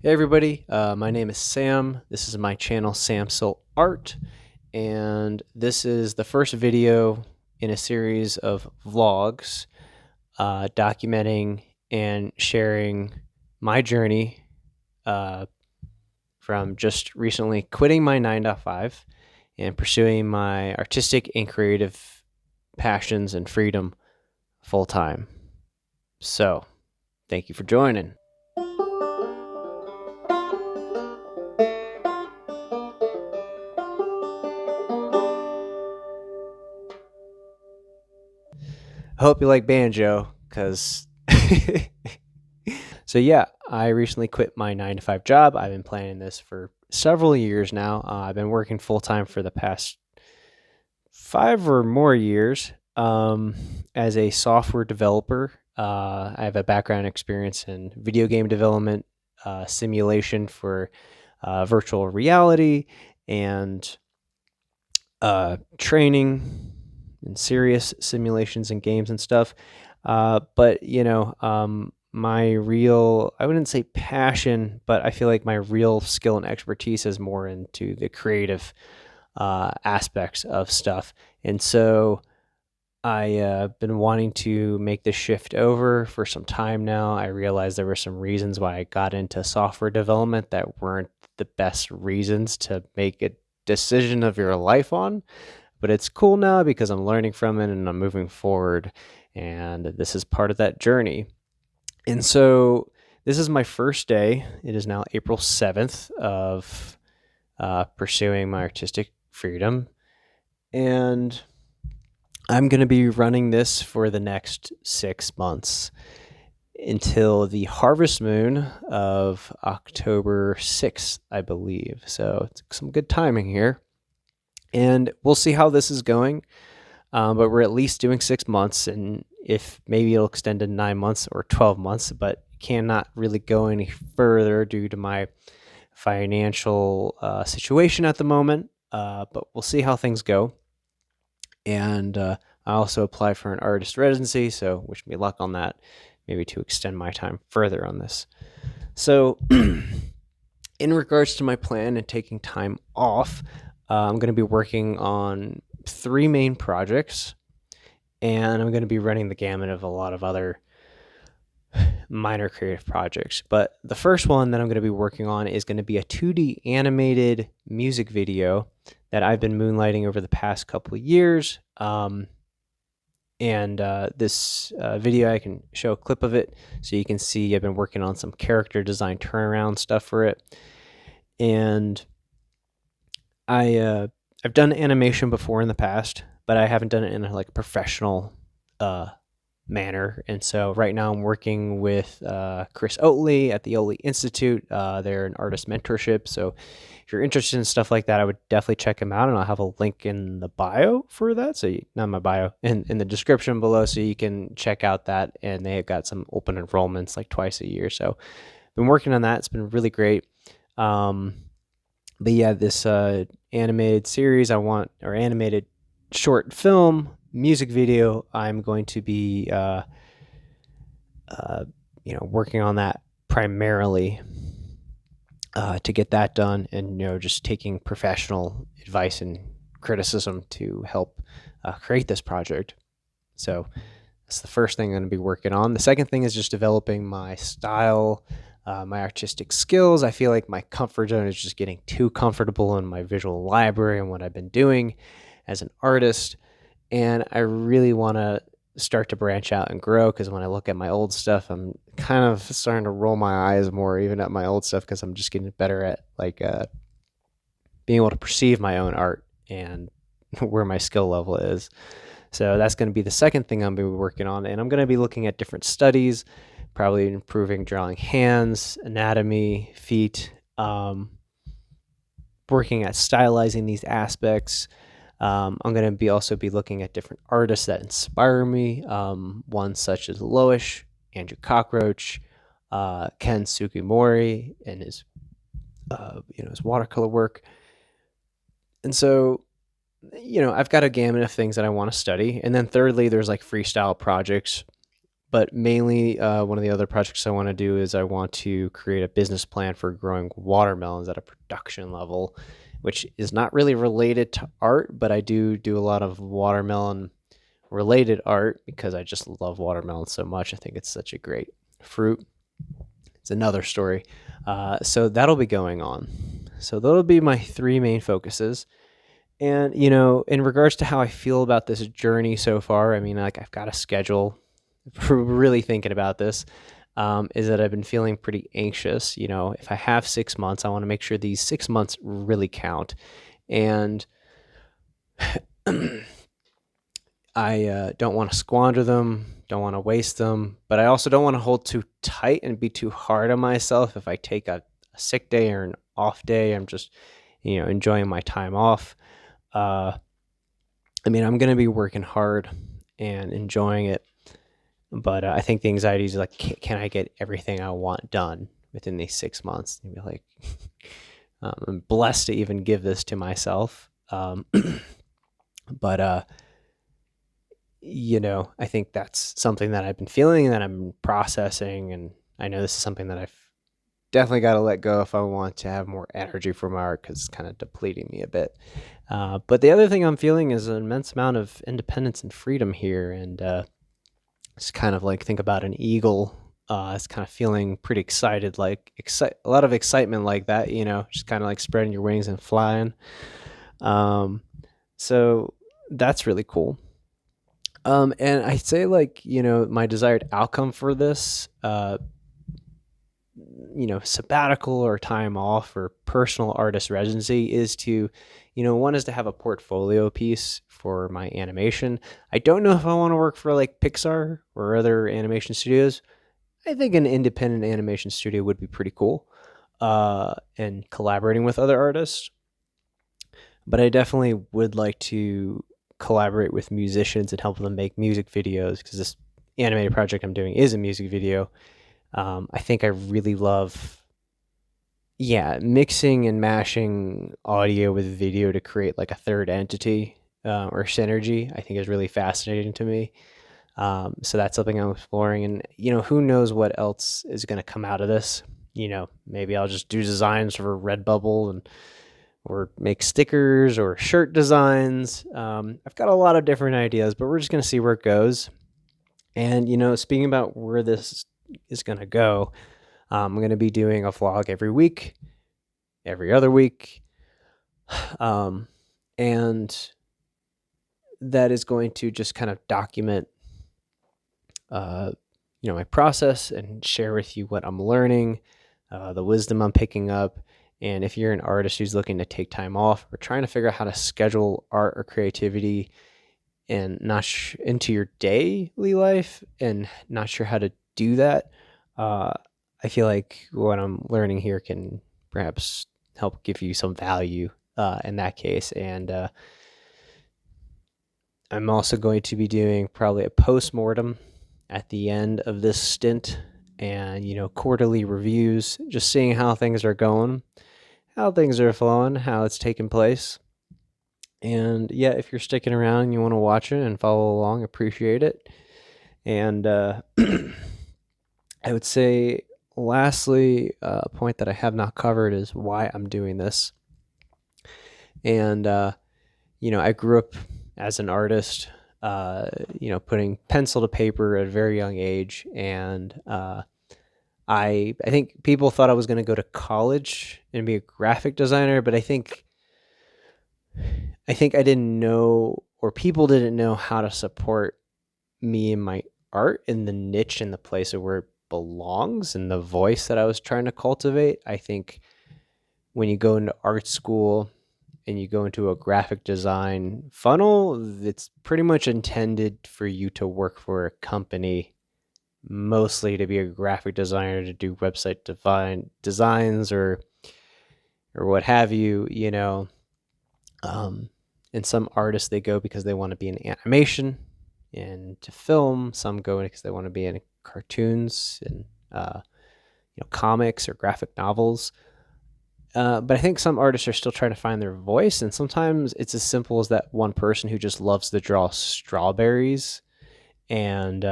Hey everybody, my name is Sam. This is my channel, Samsil Art, and this is the first video in a series of vlogs documenting and sharing my journey uh, from just recently quitting my 9 to 5 and pursuing my artistic and creative passions and freedom full time. So, thank you for joining. I hope you like banjo, because so yeah, I recently quit my 9 to 5 job. I've been planning this for several years now. I've been working full time for the past 5 or more years as a software developer. I have a background experience in video game development, simulation for virtual reality, and training and serious simulations and games and stuff. But my real, I wouldn't say passion, but I feel like my real skill and expertise is more into the creative aspects of stuff. And so I been wanting to make the shift over for some time now. I realized there were some reasons why I got into software development that weren't the best reasons to make a decision of your life on, but it's cool now because I'm learning from it and I'm moving forward, and this is part of that journey. And so this is my first day. It is now April 7th of pursuing my artistic freedom, and I'm going to be running this for the next 6 months until the harvest moon of October 6th, I believe. So it's some good timing here. And we'll see how this is going. But we're at least doing 6 months, and if maybe it'll extend to 9 months or 12 months, but cannot really go any further due to my financial situation at the moment. But we'll see how things go. And I also applied for an artist residency, so wish me luck on that, maybe to extend my time further on this. So, in regards to my plan and taking time off, I'm going to be working on 3 main projects, and I'm going to be running the gamut of a lot of other minor creative projects. But the first one that I'm going to be working on is going to be a 2D animated music video that I've been moonlighting over the past couple of years. This video, I can show a clip of it so you can see I've been working on some character design turnaround stuff for it. And I've done animation before in the past, but I haven't done it in a professional manner. And so right now I'm working with Chris Oatley at the Oatley Institute. They're an artist mentorship. So if you're interested in stuff like that, I would definitely check them out. And I'll have a link in the bio for that. So not my bio, in the description below, so you can check out that. And they've got some open enrollments like twice a year. So I've been working on that. It's been really great. But yeah, this animated series or animated short film music video, I'm going to be working on that primarily to get that done, and just taking professional advice and criticism to help create this project. So that's the first thing I'm going to be working on. The second thing is just developing my style, my artistic skills. I feel like my comfort zone is just getting too comfortable in my visual library and what I've been doing as an artist. And I really want to start to branch out and grow, because when I look at my old stuff, I'm kind of starting to roll my eyes more even at my old stuff, because I'm just getting better at being able to perceive my own art and where my skill level is. So that's going to be the second thing I'm going to be working on. And I'm going to be looking at different studies, probably improving drawing hands, anatomy, feet, working at stylizing these aspects. I'm going to also be looking at different artists that inspire me, ones such as Loish, Andrew Cockroach, Ken Sugimori, and his watercolor work. And so, I've got a gamut of things that I want to study. And then thirdly, there's freestyle projects, but mainly one of the other projects I want to do is I want to create a business plan for growing watermelons at a production level, which is not really related to art, but I do a lot of watermelon related art because I just love watermelon so much. I think it's such a great fruit. It's another story. So that'll be going on. So that'll be my three main focuses. And, in regards to how I feel about this journey so far, I mean, like I've got a schedule for really thinking about this, is that I've been feeling pretty anxious. If I have 6 months, I want to make sure these 6 months really count. And I don't want to squander them, don't want to waste them, but I also don't want to hold too tight and be too hard on myself. If I take a sick day or an off day, I'm just, enjoying my time off. I mean, I'm going to be working hard and enjoying it, but I think the anxiety is like, can I get everything I want done within these 6 months? And be like, I'm blessed to even give this to myself. But I think that's something that I've been feeling and that I'm processing, and I know this is something that I've definitely got to let go if I want to have more energy for my art, because it's kind of depleting me a bit. But the other thing I'm feeling is an immense amount of independence and freedom here, and it's kind of like, think about an eagle. It's kind of feeling pretty excited, like a lot of excitement like that, just kind of like spreading your wings and flying. So that's really cool. And I'd say, like, my desired outcome for this, sabbatical or time off or personal artist residency is to, one is to have a portfolio piece for my animation. I don't know if I want to work for like Pixar or other animation studios. I think an independent animation studio would be pretty cool, and collaborating with other artists. But I definitely would like to collaborate with musicians and help them make music videos, because this animated project I'm doing is a music video. I think I really love, mixing and mashing audio with video to create like a third entity, or synergy, I think is really fascinating to me. So that's something I'm exploring, and who knows what else is going to come out of this. Maybe I'll just do designs for Redbubble or make stickers or shirt designs. I've got a lot of different ideas, but we're just going to see where it goes. And, speaking about where this is going to go, I'm going to be doing a vlog every week, every other week. And that is going to just kind of document, my process and share with you what I'm learning, the wisdom I'm picking up. And if you're an artist who's looking to take time off or trying to figure out how to schedule art or creativity and not into your daily life and not sure how to do that, I feel like what I'm learning here can perhaps help give you some value in that case. And I'm also going to be doing probably a post-mortem at the end of this stint, and quarterly reviews, just seeing how things are going, how things are flowing, how it's taking place. And if you're sticking around and you want to watch it and follow along, appreciate it. And I would say, lastly, a point that I have not covered is why I'm doing this. And I grew up as an artist, putting pencil to paper at a very young age, and I think people thought I was going to go to college and be a graphic designer, but I think I didn't know, or people didn't know, how to support me and my art in the niche and the place of where it belongs and the voice that I was trying to cultivate. I think when you go into art school and you go into a graphic design funnel, it's pretty much intended for you to work for a company, mostly to be a graphic designer, to do website designs or what have you. And some artists, they go because they want to be in animation and to film. Some go because they want to be in cartoons and comics or graphic novels. But I think some artists are still trying to find their voice, and sometimes it's as simple as that one person who just loves to draw strawberries and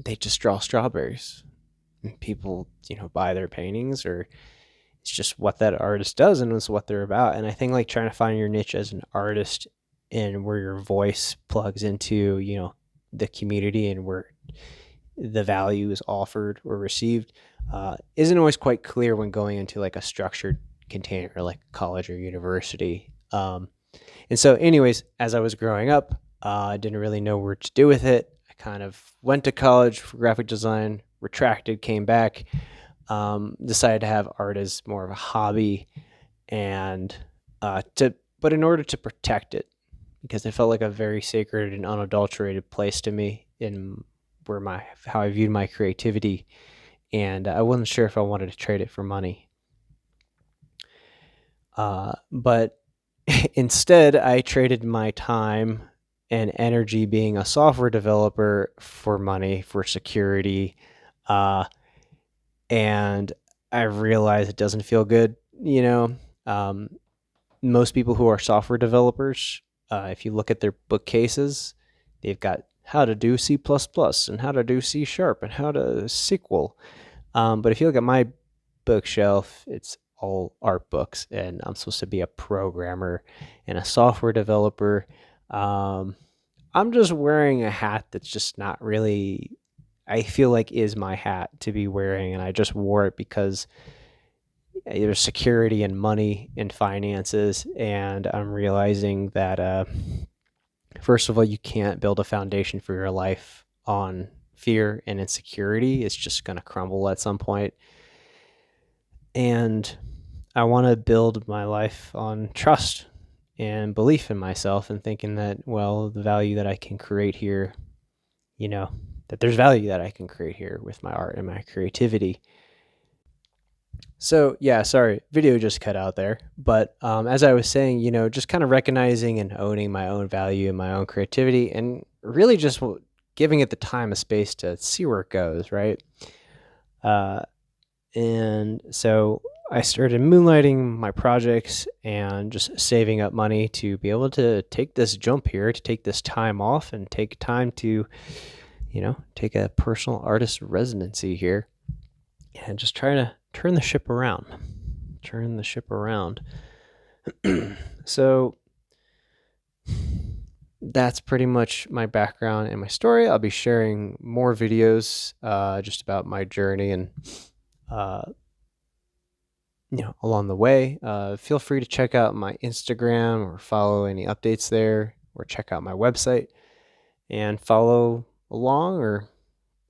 they just draw strawberries. And people, buy their paintings, or it's just what that artist does and it's what they're about. And I think like trying to find your niche as an artist and where your voice plugs into, the community and where the value is offered or received isn't always quite clear when going into like a structured container like college or university. And so, anyways, as I was growing up, I didn't really know where to do with it. I kind of went to college for graphic design, retracted, came back, decided to have art as more of a hobby, and but in order to protect it, because it felt like a very sacred and unadulterated place to me in how I viewed my creativity, and I wasn't sure if I wanted to trade it for money. But instead, I traded my time and energy being a software developer for money, for security, and I realized it doesn't feel good. Most people who are software developers, if you look at their bookcases, they've got how to do C++ and how to do C# and how to SQL. But if you look at my bookshelf, it's all art books, and I'm supposed to be a programmer and a software developer. I'm just wearing a hat that's just not really, I feel like, is my hat to be wearing, and I just wore it because there's security and money and finances, and I'm realizing that first of all, you can't build a foundation for your life on fear and insecurity. It's just going to crumble at some point. And I want to build my life on trust and belief in myself, and thinking that, well, the value that I can create here, that there's value that I can create here with my art and my creativity. So yeah, sorry, video just cut out there. But as I was saying, just kind of recognizing and owning my own value and my own creativity, and really just giving it the time and space to see where it goes, right? And so I started moonlighting my projects and just saving up money to be able to take this jump here, to take this time off and take time to, take a personal artist residency here, and just trying to turn the ship around. So that's pretty much my background and my story. I'll be sharing more videos just about my journey and along the way. Feel free to check out my Instagram or follow any updates there, or check out my website and follow along or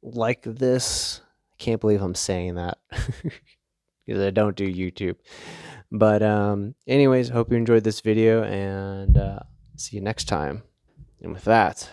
like this. I can't believe I'm saying that because I don't do YouTube. But anyways, hope you enjoyed this video, and see you next time. And with that,